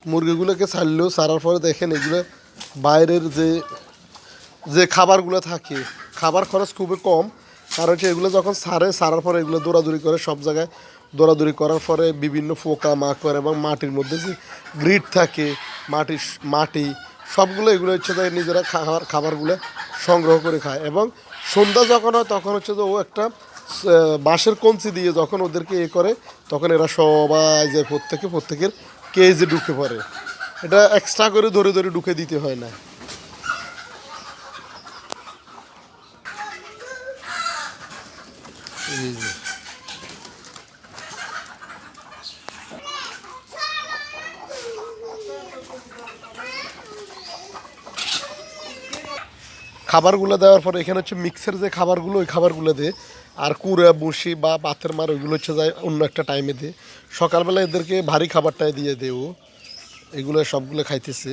মুরগিগুলোকে ছাড়লো, ছাড়ার পরে দেখেন এগুলো বাইরের যে যে খাবারগুলো থাকে, খাবার খরচ খুবই কম। কারণ হচ্ছে এগুলো যখন ছাড়ার পরে এগুলো দৌড়াদৌড়ি করে সব জায়গায়, দৌড়াদৌড়ি করার পরে বিভিন্ন পোকা মাকড় এবং মাটির মধ্যে যে গ্রিট থাকে, মাটি সবগুলো এগুলো হচ্ছে যে নিজেরা খাবারগুলো সংগ্রহ করে খায়। এবং সন্ধ্যা যখন হয় তখন হচ্ছে যে ও একটা বাঁশের কঞ্চি দিয়ে যখন ওদেরকে করে, তখন এরা সবাই যে প্রত্যেকের কেজে ঢুকে পড়ে। এটা এক্সট্রা করে ধরে ধরে ঢুকে দিতে হয় না। জি জি। খাবারগুলো দেওয়ার পরে এখানে হচ্ছে মিক্সের যে খাবারগুলো, ওই খাবারগুলো দে। আর কুড়া বসি বা পাথর মার ওইগুলো হচ্ছে যায় অন্য একটা টাইমে দে। সকালবেলা এদেরকে ভারী খাবারটাই দিয়ে দে ও, এগুলো সবগুলো খাইতেছে।